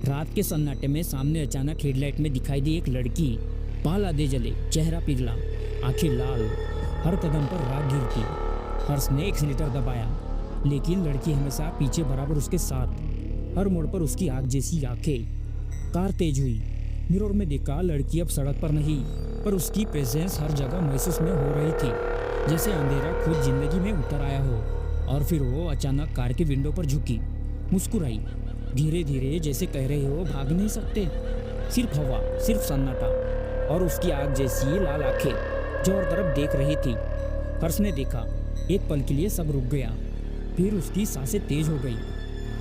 रात के सन्नाटे में सामने अचानक हेडलाइट में दिखाई दी एक लड़की। बाल आधे जले, चेहरा पिघला, आंखें लाल, हर कदम पर राख गिरती। हर्ष ने एक्सीलेटर दबाया, लेकिन लड़की हमेशा पीछे बराबर उसके साथ। हर मोड़ पर उसकी आग जैसी आंखें। कार तेज हुई। मिरर में देखा, लड़की अब सड़क पर नहीं, पर उसकी प्रेजेंस हर जगह महसूस में हो रही थी, जैसे अंधेरा खुद जिंदगी में उतर आया हो। और फिर वो अचानक कार के विंडो पर झुकी, मुस्कुराई, धीरे धीरे, जैसे कह रहे हो भाग नहीं सकते। सिर्फ हवा, सिर्फ सन्नाटा, और उसकी आग जैसी लाल आंखें जो हर तरफ देख रही थी। हर्ष ने देखा, एक पल के लिए सब रुक गया। फिर उसकी सांसें तेज हो गई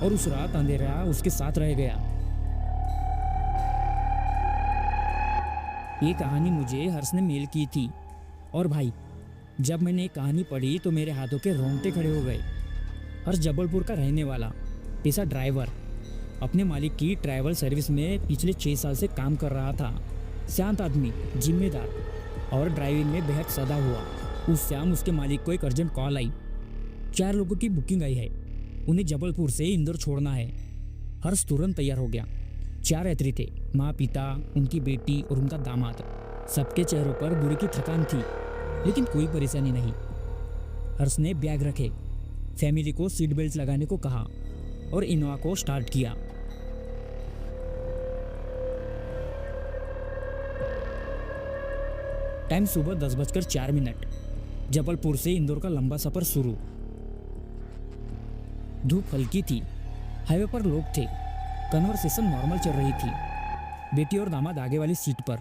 और उस रात अंधेरा उसके साथ रह गया। ये कहानी मुझे हर्ष ने मेल की थी, और भाई जब मैंने ये कहानी पढ़ी तो मेरे हाथों के रोंगटे खड़े हो गए। हर्ष जबलपुर का रहने वाला, पेशा ड्राइवर, अपने मालिक की ट्रैवल सर्विस में पिछले 6 साल से काम कर रहा था। शांत आदमी, जिम्मेदार और ड्राइविंग में बेहद सदा हुआ। उस शाम उसके मालिक को एक अर्जेंट कॉल आई। 4 लोगों की बुकिंग आई है, उन्हें जबलपुर से इंदौर छोड़ना है। हर्ष तुरंत तैयार हो गया। 4 यात्री थे, माँ, पिता, उनकी बेटी और उनका दामाद। सबके चेहरों पर बुरी की थकान थी, लेकिन कोई परेशानी नहीं। हर्ष ने बैग रखे, फैमिली को सीट बेल्ट लगाने को कहा और इनोवा को स्टार्ट किया। टाइम सुबह 10:04। जबलपुर से इंदौर का लंबा सफर शुरू। धूप हल्की थी, हाईवे पर लोग थे, कन्वर्सेशन नॉर्मल चल रही थी। बेटी और दामाद आगे वाली सीट पर,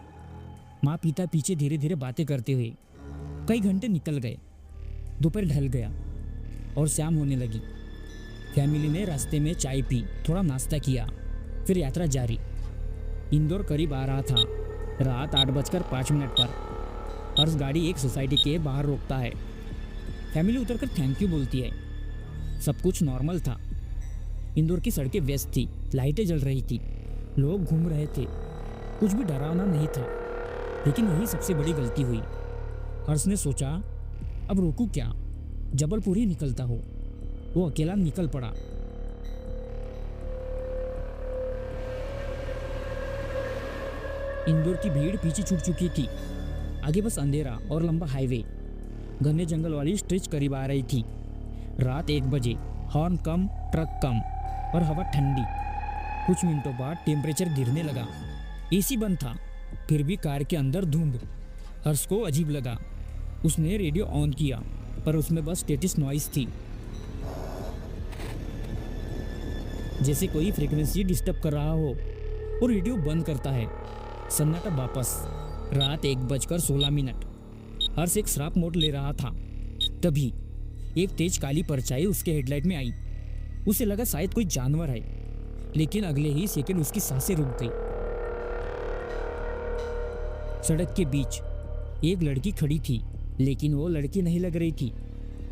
माँ पिता पीछे धीरे धीरे बातें करते हुए। कई घंटे निकल गए, दोपहर ढल गया और शाम होने लगी। फैमिली ने रास्ते में चाय पी, थोड़ा नाश्ता किया, फिर यात्रा जारी। इंदौर करीब आ रहा था। रात 8:05 पर हर्ष गाड़ी एक सोसाइटी के बाहर रोकता है। फैमिली उतरकर थैंक यू बोलती है। सब कुछ नॉर्मल था। इंदौर की सड़कें व्यस्त थी, लाइटें जल रही थी, लोग घूम रहे थे, कुछ भी डरावना नहीं था। लेकिन यही सबसे बड़ी गलती हुई। हर्ष ने सोचा, अब रोकूं क्या, जबलपुर ही निकलता हो। वो अकेला निकल पड़ा। इंदौर की भीड़ पीछे छूट चुकी थी। आगे बस अंधेरा और लंबा हाईवे। घने जंगल वाली स्ट्रेच करीब आ रही थी। रात 1 बजे, हॉर्न कम, ट्रक कम और हवा ठंडी। कुछ मिनटों बाद टेम्परेचर गिरने लगा। एसी बंद था, फिर भी कार के अंदर धुंध। हर्ष को अजीब लगा। उसने रेडियो ऑन किया, पर उसमें बस स्टेटस नॉइस थी, जैसे कोई फ्रीक्वेंसी डिस्टर्ब कर रहा हो। वो रेडियो बंद करता है, सन्नाटा वापस। रात 1:16। हर्ष एक श्राप मोड ले रहा था। तभी एक तेज काली परछाई उसके हेडलाइट में आई। उसे लगा शायद कोई जानवर है, लेकिन अगले ही सेकंड उसकी सांसें रुक गई। सड़क के बीच एक लड़की खड़ी थी, लेकिन वो लड़की नहीं लग रही थी।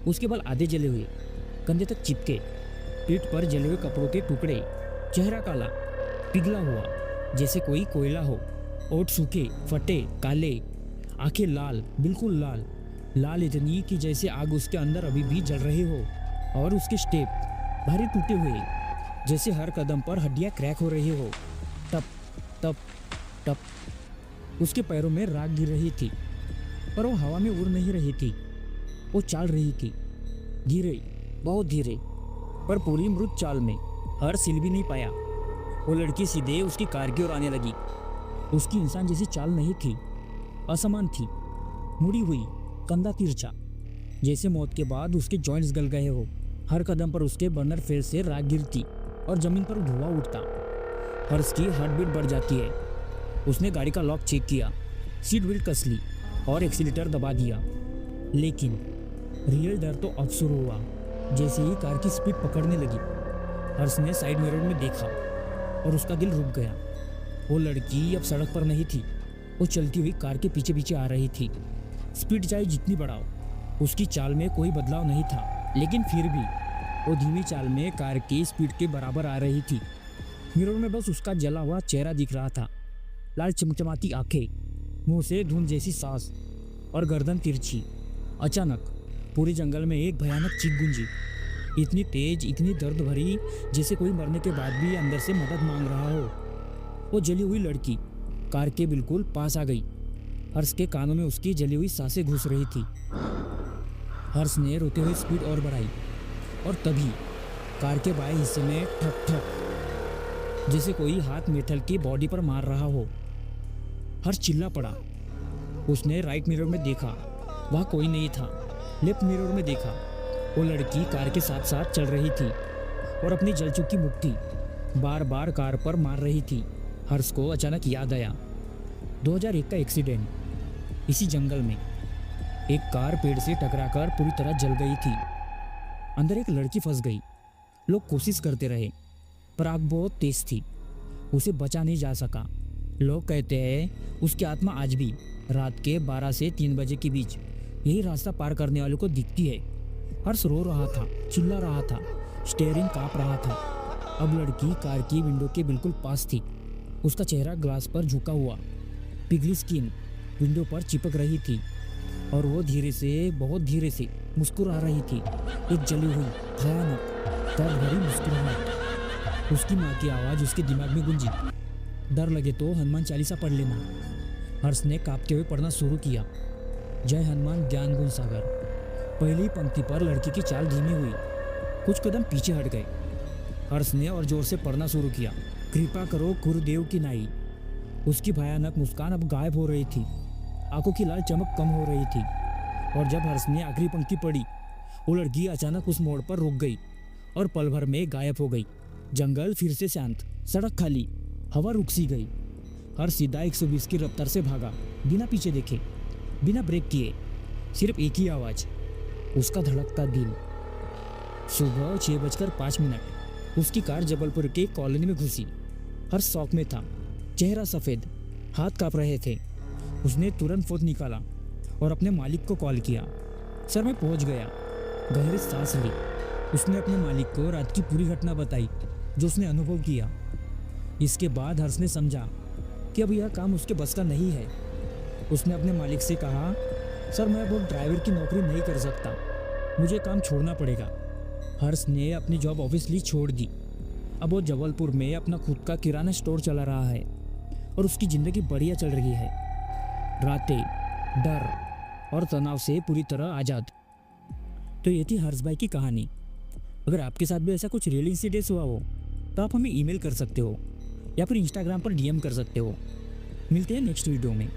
उसके बाल आधे जले हुए, कंधे तक चिपके, पीठ पर जले हुए कपड़ों के टुकड़े, चेहरा काला, पिघला हुआ जैसे कोई कोयला हो, ओठ सूखे, फटे, काले, आंखें लाल, बिल्कुल लाल, लाल इतनी कि जैसे आग उसके अंदर अभी भी जल रही हो। और उसके स्टेप भारी टूटे हुए, जैसे हर कदम पर हड्डियां क्रैक हो रही हो। टप टप टप। उसके पैरों में राख गिर रही थी, पर वो हवा में उड़ नहीं रही थी, वो चल रही थी, धीरे, बहुत धीरे, पर पूरी मृत चाल में। हर्ष हिल भी नहीं पाया। वो लड़की सीधे उसकी कार की ओर आने लगी। उसकी इंसान जैसी चाल नहीं थी, असमान थी, मुड़ी हुई, कंधा तिरछा, जैसे मौत के बाद उसके जॉइंट्स गल गए हो। हर कदम पर उसके बर्नर फेस से राख गिरती और जमीन पर धुआं उठता। हर्ष की हार्ट बीट बढ़ जाती है। उसने गाड़ी का लॉक चेक किया, सीट बेल्ट कस ली और एक्सीलेटर दबा दिया। लेकिन रियल डर तो अब शुरू हुआ। जैसे ही कार की स्पीड पकड़ने लगी, हर्ष ने साइड मिरर में देखा और उसका दिल रुक गया। वो लड़की अब सड़क पर नहीं थी, वो चलती हुई कार के पीछे पीछे आ रही थी। स्पीड चाहे जितनी बढ़ाओ, उसकी चाल में कोई बदलाव नहीं था, लेकिन फिर भी वो धीमी चाल में कार की स्पीड के बराबर आ रही थी। मिरर में बस उसका जला हुआ चेहरा दिख रहा था, लाल चमचमाती आंखें, मुंह से धुंध जैसी सांस और गर्दन तिरछी। अचानक पूरे जंगल में एक भयानक चीख गूंजी। इतनी तेज, इतनी दर्द भरी, जैसे कोई मरने के बाद भी अंदर से मदद मांग रहा हो। वो जली हुई लड़की कार के बिल्कुल पास आ गई। हर्ष के कानों में उसकी जली हुई सांसें घुस रही थी। हर्ष ने रोते हुए स्पीड और बढ़ाई और तभी कार के बाएं हिस्से में ठक ठक, जैसे कोई हाथ मेटल की बॉडी पर मार रहा हो। हर्ष चिल्ला पड़ा। उसने राइट मिरर में देखा, वहाँ कोई नहीं था। लेफ्ट मिरर में देखा, वो लड़की कार के साथ साथ चल रही थी और अपनी जल चुकी मुट्ठी बार बार कार पर मार रही थी। हर्ष को अचानक याद आया 2001 का एक्सीडेंट। इसी जंगल में एक कार पेड़ से टकराकर पूरी तरह जल गई थी। अंदर एक लड़की फंस गई। लोग कोशिश करते रहे पर आग बहुत तेज थी, उसे बचा नहीं जा सका। लोग कहते हैं उसकी आत्मा आज भी रात के 12 से 3 बजे के बीच यही रास्ता पार करने वालों को दिखती है। हर्ष रो रहा था, चिल्ला रहा था, स्टीयरिंग कांप रहा था। अब लड़की कार की विंडो के बिल्कुल पास थी। उसका चेहरा ग्लास पर झुका हुआ, पिघली स्किन विंडो पर चिपक रही थी और वो धीरे से, बहुत धीरे से मुस्कुरा रही थी। एक जली हुई, भयानक, दर्द भरी मुस्कुराहट। उसकी माँ की आवाज़ उसके दिमाग में गूंजी, डर लगे तो हनुमान चालीसा पढ़ लेना। हर्ष ने कांपते हुए पढ़ना शुरू किया, जय हनुमान ज्ञान गुण सागर। पहली पंक्ति पर लड़की की चाल धीमी हुई, कुछ कदम पीछे हट गए। हर्ष ने और जोर से पढ़ना शुरू किया, कृपा करो गुरुदेव की नाई। उसकी भयानक मुस्कान अब गायब हो रही थी, आंखों की लाल चमक कम हो रही थी। और जब हर्ष ने आखिरी पंक्ति पढ़ी, वो लड़की अचानक उस मोड़ पर रुक गई और पल भर में गायब हो गई। जंगल फिर से शांत, सड़क खाली, हवा रुक सी गई। हर्ष सीधा 120 की रफ्तार से भागा, बिना पीछे देखे, बिना ब्रेक किए। सिर्फ एक ही आवाज़, उसका धड़कता दिल। सुबह 6:05 उसकी कार जबलपुर के कॉलोनी में घुसी। हर्ष शौक में था, चेहरा सफ़ेद, हाथ काँप रहे थे। उसने तुरंत फ़ोन निकाला और अपने मालिक को कॉल किया। सर, मैं पहुंच गया। गहरी सांस ली। उसने अपने मालिक को रात की पूरी घटना बताई जो उसने अनुभव किया। इसके बाद हर्ष ने समझा कि अब यह काम उसके बस का नहीं है। उसने अपने मालिक से कहा, सर, मैं अब ड्राइवर की नौकरी नहीं कर सकता, मुझे काम छोड़ना पड़ेगा। हर्ष ने अपनी जॉब ऑफिसली छोड़ दी। अब वो जबलपुर में अपना खुद का किराना स्टोर चला रहा है और उसकी ज़िंदगी बढ़िया चल रही है। रातें डर और तनाव से पूरी तरह आज़ाद। तो ये थी हर्ष भाई की कहानी। अगर आपके साथ भी ऐसा कुछ रियल इंसिडेंस हुआ हो तो आप हमें ईमेल कर सकते हो या फिर इंस्टाग्राम पर डीएम कर सकते हो। मिलते हैं नेक्स्ट वीडियो में।